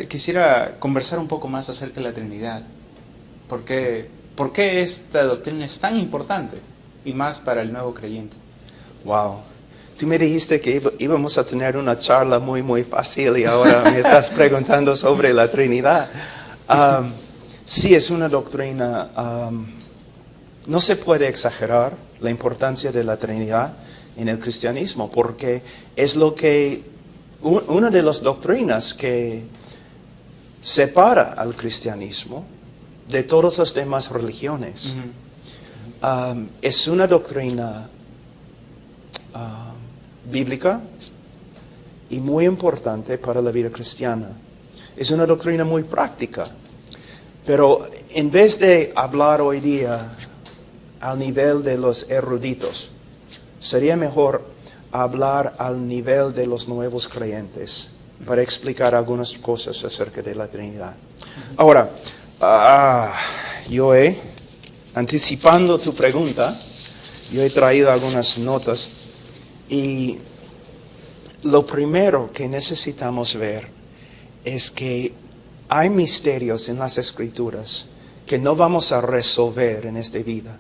Quisiera conversar un poco más acerca de la Trinidad. ¿Por qué esta doctrina es tan importante? Y más para el nuevo creyente. Wow. Tú me dijiste que íbamos a tener una charla muy fácil y ahora me estás preguntando sobre la Trinidad. Sí, es una doctrina, no se puede exagerar la importancia de la Trinidad en el cristianismo, porque es una de las doctrinas que separa al cristianismo de todas las demás religiones. Es una doctrina bíblica y muy importante para la vida cristiana. Es una doctrina muy práctica, pero en vez de hablar hoy día al nivel de los eruditos, sería mejor hablar al nivel de los nuevos creyentes para explicar algunas cosas acerca de la Trinidad. Ahora, anticipando tu pregunta, yo he traído algunas notas y lo primero que necesitamos ver es que hay misterios en las Escrituras que no vamos a resolver en esta vida.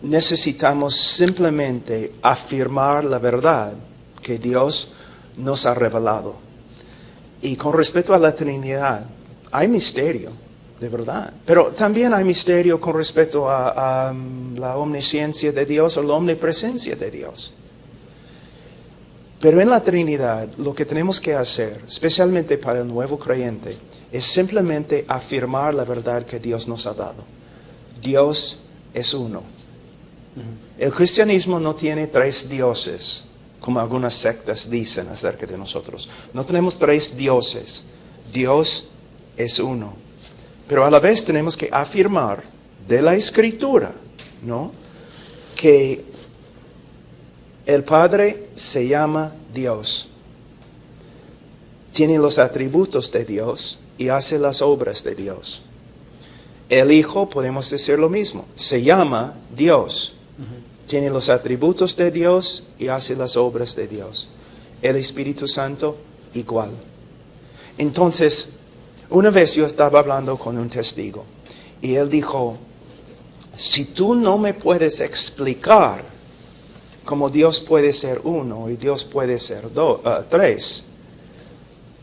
Necesitamos simplemente afirmar la verdad que Dios nos ha revelado. Y con respecto a la Trinidad, hay misterio, de verdad. Pero también hay misterio con respecto a la omnisciencia de Dios o la omnipresencia de Dios. Pero en la Trinidad, lo que tenemos que hacer, especialmente para el nuevo creyente, es simplemente afirmar la verdad que Dios nos ha dado. Dios es uno. El cristianismo no tiene tres dioses, como algunas sectas dicen acerca de nosotros. No tenemos tres dioses. Dios es uno. Pero a la vez tenemos que afirmar de la Escritura, ¿no?, que el Padre se llama Dios. Tiene los atributos de Dios y hace las obras de Dios. El Hijo, podemos decir lo mismo, se llama Dios. Tiene los atributos de Dios y hace las obras de Dios. El Espíritu Santo, igual. Entonces, una vez yo estaba hablando con un testigo y él dijo, si tú no me puedes explicar cómo Dios puede ser uno y Dios puede ser tres,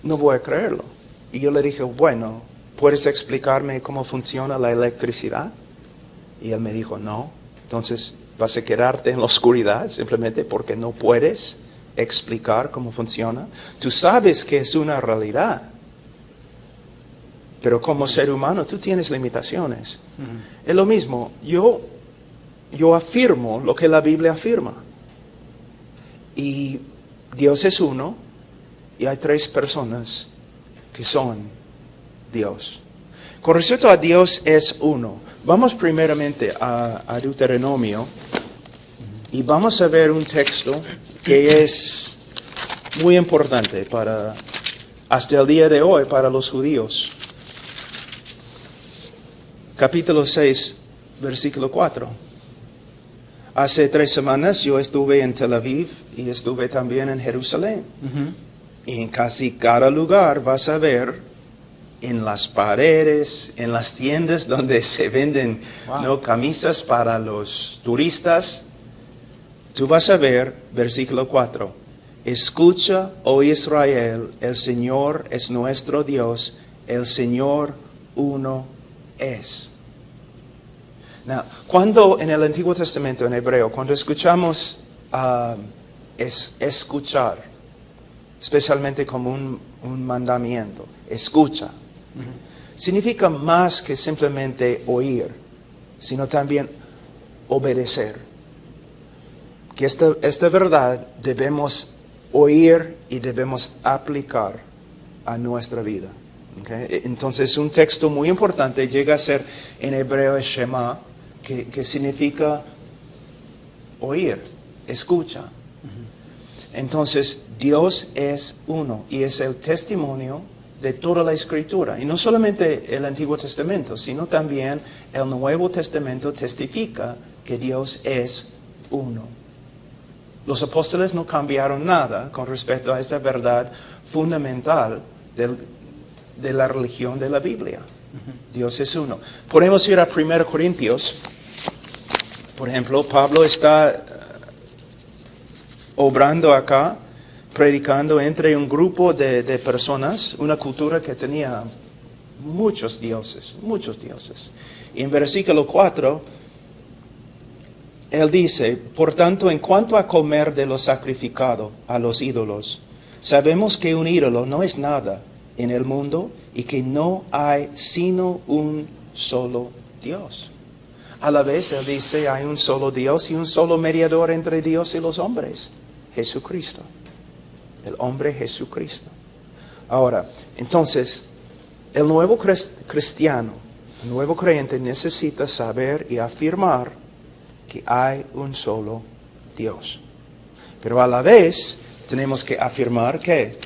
no voy a creerlo. Y yo le dije, bueno, ¿puedes explicarme cómo funciona la electricidad? Y él me dijo, no. Entonces, ¿vas a quedarte en la oscuridad simplemente porque no puedes explicar cómo funciona? Tú sabes que es una realidad, pero como ser humano tú tienes limitaciones. Es lo mismo, yo afirmo lo que la Biblia afirma. Y Dios es uno y hay tres personas que son Dios. Con respecto a Dios es uno, vamos primeramente a Deuteronomio y vamos a ver un texto que es muy importante hasta el día de hoy para los judíos. Capítulo 6, versículo 4. Hace 3 semanas yo estuve en Tel Aviv y estuve también en Jerusalén. Y en casi cada lugar vas a ver en las paredes, en las tiendas donde se venden camisas para los turistas, tú vas a ver, versículo 4, escucha, oh Israel, el Señor es nuestro Dios, el Señor uno es. Now, cuando en el Antiguo Testamento, en hebreo, cuando escuchamos escuchar, especialmente como un mandamiento, escucha, significa más que simplemente oír, sino también obedecer. Que esta verdad debemos oír y debemos aplicar a nuestra vida. ¿Okay? Entonces un texto muy importante llega a ser en hebreo Shema, que significa oír, escucha. Entonces Dios es uno y es el testimonio de toda la Escritura. Y no solamente el Antiguo Testamento, sino también el Nuevo Testamento testifica que Dios es uno. Los apóstoles no cambiaron nada con respecto a esta verdad fundamental de la religión de la Biblia. Dios es uno. Podemos ir a 1 Corintios. Por ejemplo, Pablo está obrando acá, predicando entre un grupo de personas, una cultura que tenía muchos dioses. Y en versículo 4, él dice, por tanto, en cuanto a comer de lo sacrificado a los ídolos, sabemos que un ídolo no es nada en el mundo y que no hay sino un solo Dios. A la vez, él dice, hay un solo Dios y un solo mediador entre Dios y los hombres, Jesucristo. El hombre Jesucristo. Ahora, entonces, el nuevo cristiano, el nuevo creyente necesita saber y afirmar que hay un solo Dios. Pero a la vez tenemos que afirmar que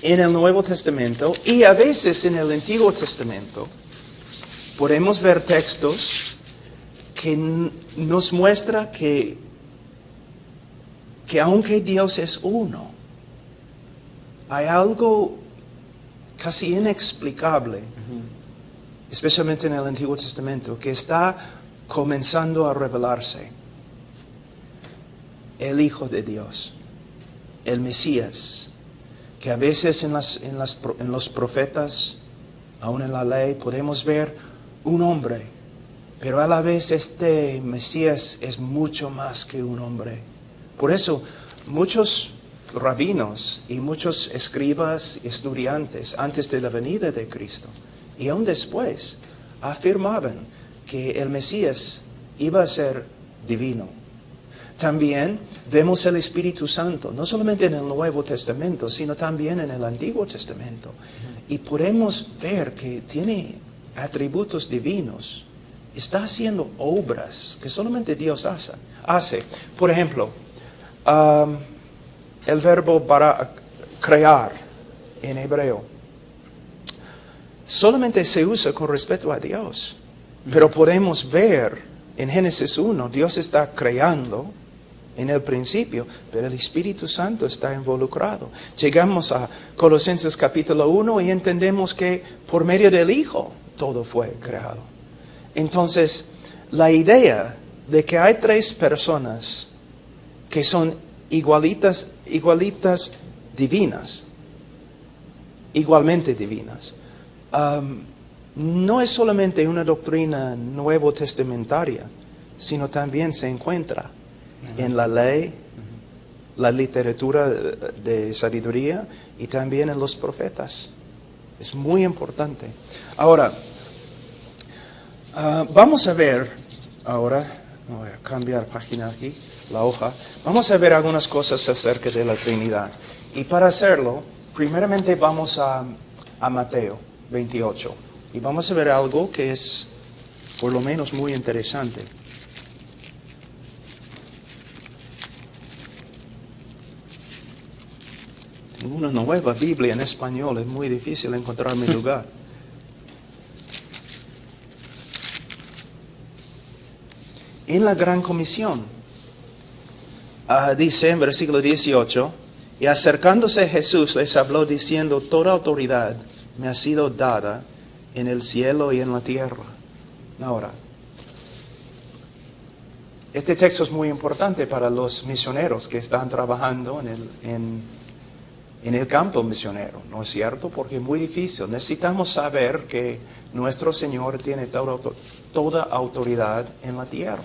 en el Nuevo Testamento y a veces en el Antiguo Testamento podemos ver textos que nos muestran que aunque Dios es uno, hay algo casi inexplicable, especialmente en el Antiguo Testamento, que está comenzando a revelarse. El Hijo de Dios, el Mesías, que a veces en los profetas, aún en la ley, podemos ver un hombre, pero a la vez este Mesías es mucho más que un hombre. Por eso muchos rabinos y muchos escribas y estudiantes antes de la venida de Cristo y aún después afirmaban que el Mesías iba a ser divino. También vemos el Espíritu Santo, no solamente en el Nuevo Testamento, sino también en el Antiguo Testamento. Y podemos ver que tiene atributos divinos. Está haciendo obras que solamente Dios hace. Por ejemplo, el verbo para crear en hebreo solamente se usa con respecto a Dios. Pero podemos ver en Génesis 1, Dios está creando en el principio, pero el Espíritu Santo está involucrado. Llegamos a Colosenses capítulo 1 y entendemos que por medio del Hijo todo fue creado. Entonces, la idea de que hay tres personas que son igualitas divinas, igualmente divinas, no es solamente una doctrina nuevo testamentaria, sino también se encuentra en la ley, la literatura de sabiduría y también en los profetas. Es muy importante. Ahora, vamos a ver, voy a cambiar página aquí, la hoja. Vamos a ver algunas cosas acerca de la Trinidad. Y para hacerlo, primeramente vamos a Mateo 28. Y vamos a ver algo que es, por lo menos, muy interesante. Tengo una nueva Biblia en español, es muy difícil encontrar mi lugar. En la Gran Comisión, dice en versículo 18, y acercándose Jesús les habló diciendo, toda autoridad me ha sido dada en el cielo y en la tierra. Ahora, este texto es muy importante para los misioneros que están trabajando en el campo misionero, ¿no es cierto? Porque es muy difícil. Necesitamos saber que nuestro Señor tiene toda autoridad en la tierra.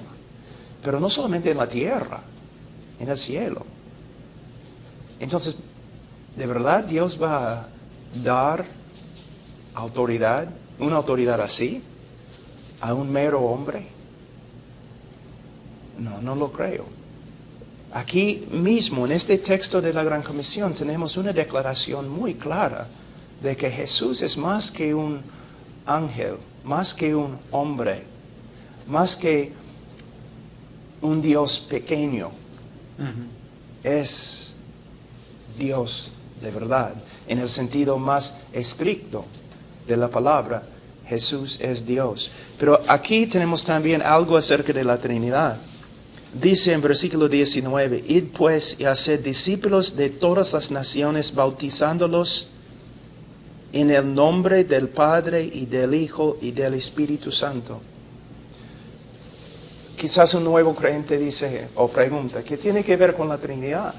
Pero no solamente en la tierra, en el cielo. Entonces, ¿de verdad Dios va a dar autoridad, una autoridad así, a un mero hombre? No lo creo. Aquí mismo, en este texto de la Gran Comisión, tenemos una declaración muy clara de que Jesús es más que un ángel, más que un hombre, más que un Dios pequeño. Es Dios de verdad, en el sentido más estricto de la palabra. Jesús es Dios. Pero aquí tenemos también algo acerca de la Trinidad. Dice en versículo 19, id pues y haced discípulos de todas las naciones, bautizándolos en el nombre del Padre y del Hijo y del Espíritu Santo. Quizás un nuevo creyente dice o pregunta, ¿qué tiene que ver con la Trinidad?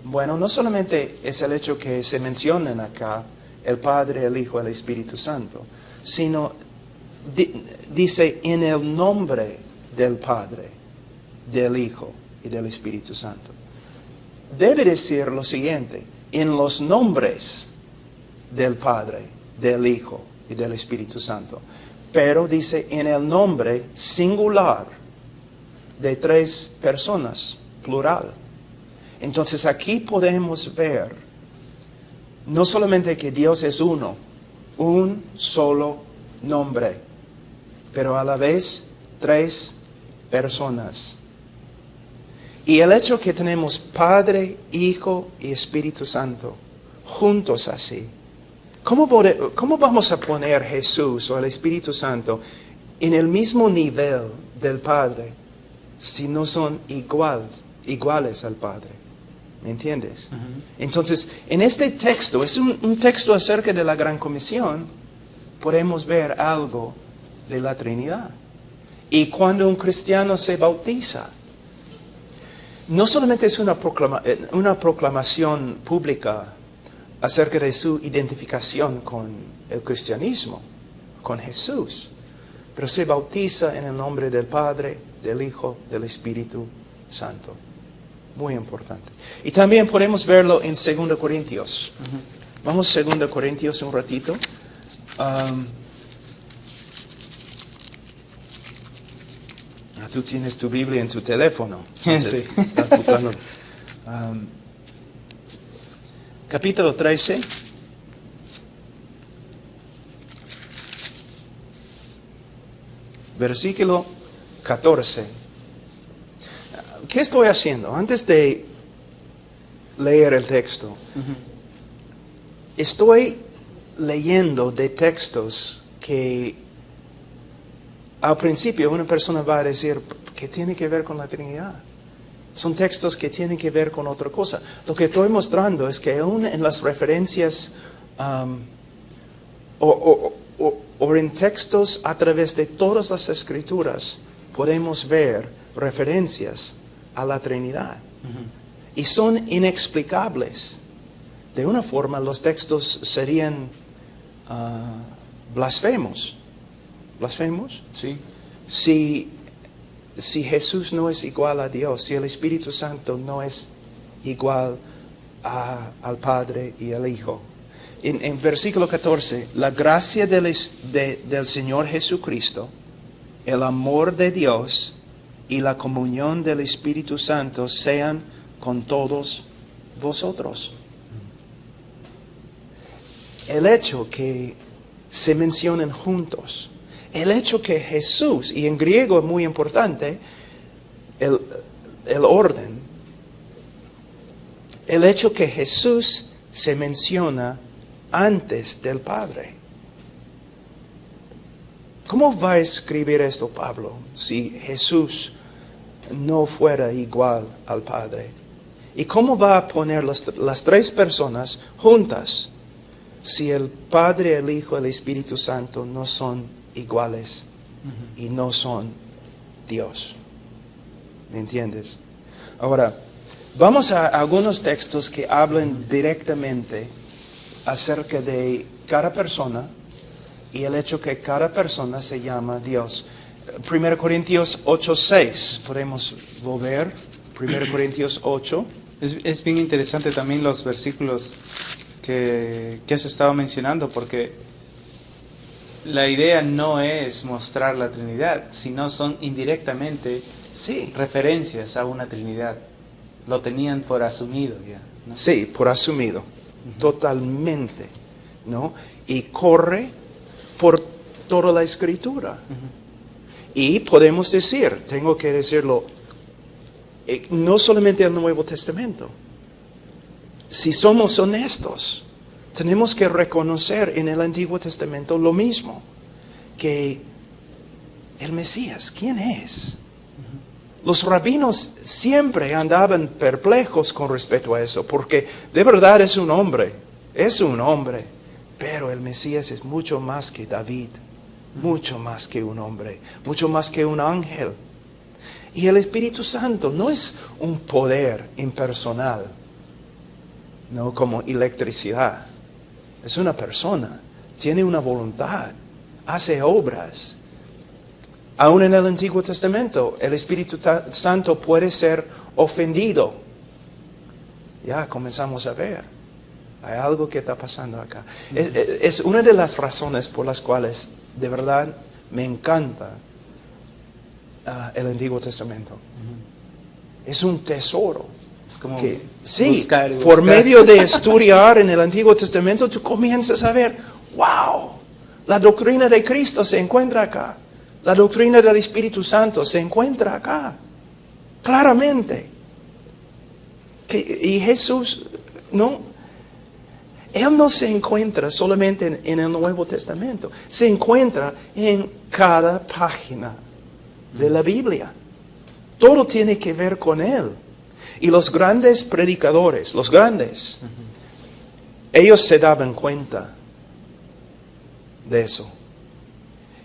Bueno, no solamente es el hecho que se mencionan acá el Padre, el Hijo y el Espíritu Santo, sino dice en el nombre del Padre, del Hijo y del Espíritu Santo. Debe decir lo siguiente, en los nombres del Padre, del Hijo y del Espíritu Santo. Pero dice en el nombre singular de 3 personas, plural. Entonces aquí podemos ver no solamente que Dios es uno, un solo nombre, pero a la vez 3 personas. Y el hecho que tenemos Padre, Hijo y Espíritu Santo juntos así, ¿cómo vamos a poner Jesús o el Espíritu Santo en el mismo nivel del Padre si no son iguales al Padre? ¿Me entiendes? Entonces, en este texto, es un texto acerca de la Gran Comisión, podemos ver algo de la Trinidad. Y cuando un cristiano se bautiza, no solamente es una proclamación pública acerca de su identificación con el cristianismo, con Jesús, pero se bautiza en el nombre del Padre, del Hijo, del Espíritu Santo. Muy importante. Y también podemos verlo en 2 Corintios. Vamos a 2 Corintios un ratito. Tú tienes tu Biblia en tu teléfono. Sí. Estás buscando. Capítulo 13. Versículo 14. ¿Qué estoy haciendo? Antes de leer el texto, estoy leyendo de textos que al principio una persona va a decir, ¿qué tiene que ver con la Trinidad? Son textos que tienen que ver con otra cosa. Lo que estoy mostrando es que aún en las referencias o en textos a través de todas las Escrituras podemos ver referencias a la Trinidad. Y son inexplicables. De una forma, los textos serían blasfemos. ¿Blasfemos? Sí. Si Jesús no es igual a Dios, si el Espíritu Santo no es igual al Padre y al Hijo. En versículo 14, la gracia del Señor Jesucristo, el amor de Dios y la comunión del Espíritu Santo sean con todos vosotros. El hecho que se mencionen juntos, el hecho que Jesús, y en griego es muy importante, el orden, el hecho que Jesús se menciona antes del Padre. ¿Cómo va a escribir esto Pablo si Jesús no fuera igual al Padre? ¿Y cómo va a poner las 3 personas juntas si el Padre, el Hijo y el Espíritu Santo no son iguales y no son Dios? ¿Me entiendes? Ahora, vamos a algunos textos que hablan directamente acerca de cada persona y el hecho que cada persona se llama Dios. 1 Corintios 8:6, podemos volver. 1 Corintios 8. Es bien interesante también los versículos que has estado mencionando, porque la idea no es mostrar la Trinidad, sino son indirectamente referencias a una Trinidad. Lo tenían por asumido ya, ¿no? Sí, por asumido, totalmente, ¿no? Y corre por toda la Escritura. Y podemos decir, tengo que decirlo, no solamente el Nuevo Testamento. Si somos honestos, tenemos que reconocer en el Antiguo Testamento lo mismo, que el Mesías, ¿quién es? Los rabinos siempre andaban perplejos con respecto a eso, porque de verdad es un hombre, pero el Mesías es mucho más que David, mucho más que un hombre, mucho más que un ángel. Y el Espíritu Santo no es un poder impersonal, no como electricidad. Es una persona, tiene una voluntad, hace obras. Aún en el Antiguo Testamento, el Espíritu Santo puede ser ofendido. Ya comenzamos a ver. Hay algo que está pasando acá. Es una de las razones por las cuales de verdad me encanta el Antiguo Testamento. Es un tesoro. Es como que, buscar y por buscar. medio de estudiar en el Antiguo Testamento, tú comienzas a ver, wow, la doctrina de Cristo se encuentra acá. La doctrina del Espíritu Santo se encuentra acá, claramente. Y Jesús, Él no se encuentra solamente en el Nuevo Testamento, se encuentra en cada página de la Biblia. Todo tiene que ver con Él. Y los grandes predicadores, ellos se daban cuenta de eso.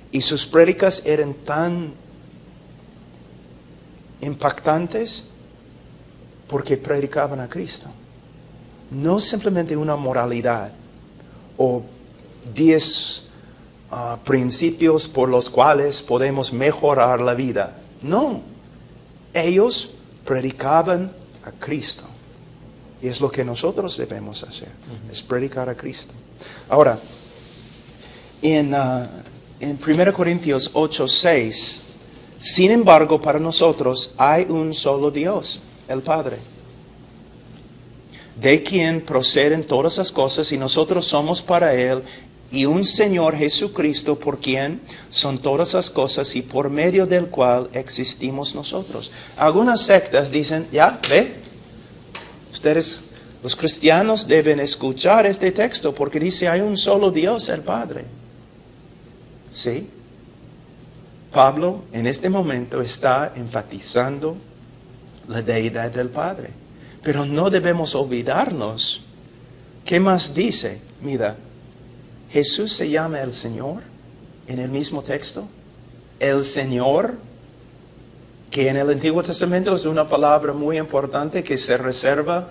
Y sus prédicas eran tan impactantes porque predicaban a Cristo. No simplemente una moralidad o 10 principios por los cuales podemos mejorar la vida. No, ellos predicaban a Cristo. Y es lo que nosotros debemos hacer, es predicar a Cristo. Ahora, en 1 Corintios 8:6, sin embargo, para nosotros hay un solo Dios, el Padre, de quien proceden todas las cosas y nosotros somos para Él, y un Señor Jesucristo por quien son todas las cosas y por medio del cual existimos nosotros. Algunas sectas dicen, ya, ve, ustedes, los cristianos deben escuchar este texto porque dice hay un solo Dios, el Padre. Sí, Pablo en este momento está enfatizando la deidad del Padre. Pero no debemos olvidarnos. ¿Qué más dice? Mira, Jesús se llama el Señor en el mismo texto. El Señor, que en el Antiguo Testamento es una palabra muy importante que se reserva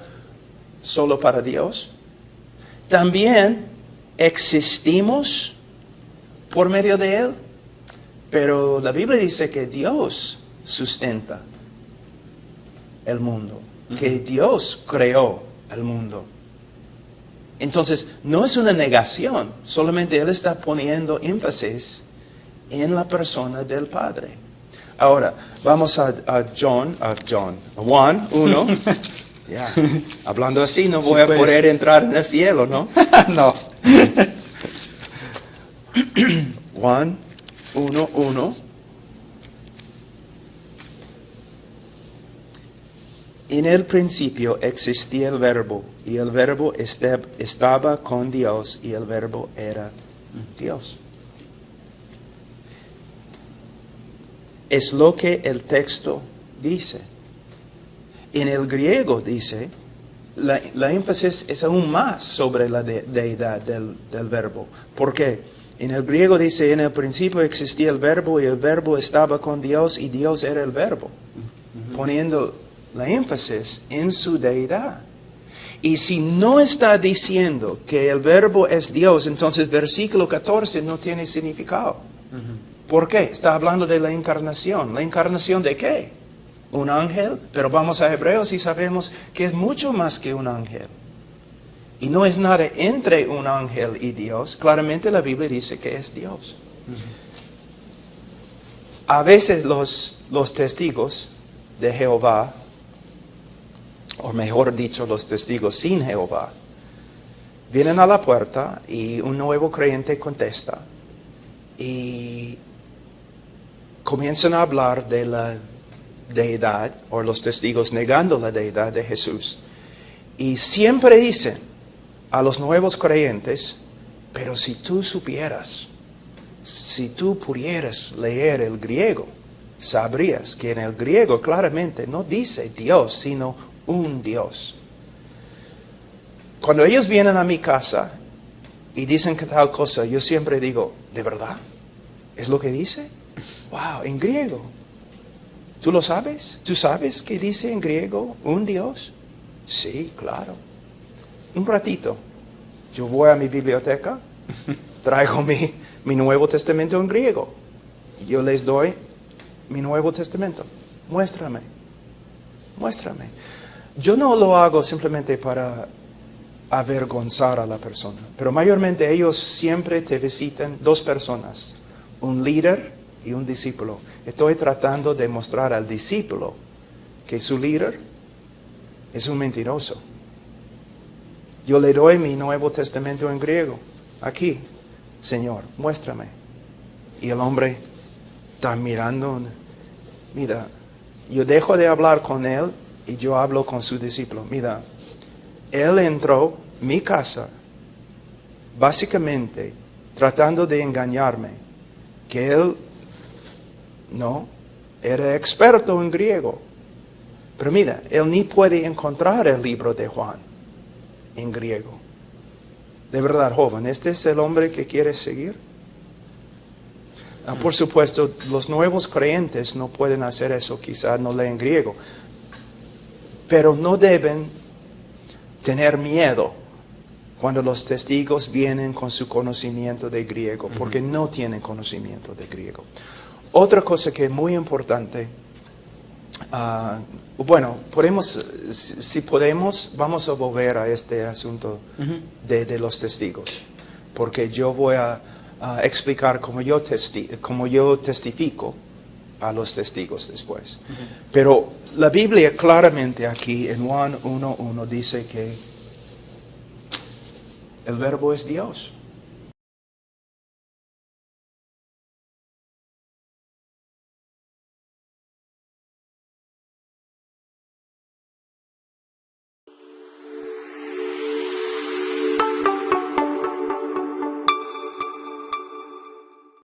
solo para Dios. También existimos por medio de Él. Pero la Biblia dice que Dios sustenta el mundo, que Dios creó el mundo. Entonces, no es una negación, solamente Él está poniendo énfasis en la persona del Padre. Ahora, vamos a Juan 1. Ya, hablando así no voy a poder entrar en el cielo, ¿no? No. Juan 1:1. En el principio existía el Verbo, y el Verbo estaba con Dios, y el Verbo era Dios. Es lo que el texto dice. En el griego dice, la énfasis es aún más sobre la deidad del Verbo. ¿Por qué? En el griego dice, en el principio existía el Verbo, y el Verbo estaba con Dios, y Dios era el Verbo. Poniendo la énfasis en su deidad. Y si no está diciendo que el Verbo es Dios, entonces versículo 14 no tiene significado. ¿Por qué? Está hablando de la encarnación. ¿La encarnación de qué? Un ángel. Pero vamos a Hebreos y sabemos que es mucho más que un ángel. Y no es nada entre un ángel y Dios. Claramente la Biblia dice que es Dios. A veces los testigos de Jehová, o mejor dicho, los testigos sin Jehová, vienen a la puerta y un nuevo creyente contesta y comienzan a hablar de la deidad, o los testigos negando la deidad de Jesús. Y siempre dicen a los nuevos creyentes, pero si tú supieras, si tú pudieras leer el griego, sabrías que en el griego claramente no dice Dios, sino un Dios. Cuando ellos vienen a mi casa y dicen que tal cosa, yo siempre digo, ¿de verdad? ¿Es lo que dice? Wow, en griego. ¿Tú lo sabes? ¿Tú sabes qué dice en griego un Dios? Sí, claro. Un ratito. Yo voy a mi biblioteca, traigo mi Nuevo Testamento en griego. Yo les doy mi Nuevo Testamento. Muéstrame. Yo no lo hago simplemente para avergonzar a la persona, pero mayormente ellos siempre te visitan dos personas, un líder y un discípulo. Estoy tratando de mostrar al discípulo que su líder es un mentiroso. Yo le doy mi Nuevo Testamento en griego. Aquí, Señor, muéstrame. Y el hombre está mirando. Mira, yo dejo de hablar con él y yo hablo con su discípulo. Mira, él entró a mi casa básicamente tratando de engañarme. Que él no era experto en griego. Pero mira, él ni puede encontrar el libro de Juan en griego. De verdad, joven, ¿este es el hombre que quieres seguir? Por supuesto, los nuevos creyentes no pueden hacer eso, quizás no leen griego. Pero no deben tener miedo cuando los testigos vienen con su conocimiento de griego, porque no tienen conocimiento de griego. Otra cosa que es muy importante, si podemos, vamos a volver a este asunto de los testigos, porque yo voy a explicar cómo yo testifico a los testigos después. Pero la Biblia claramente aquí en Juan 1:1 dice que el verbo es Dios.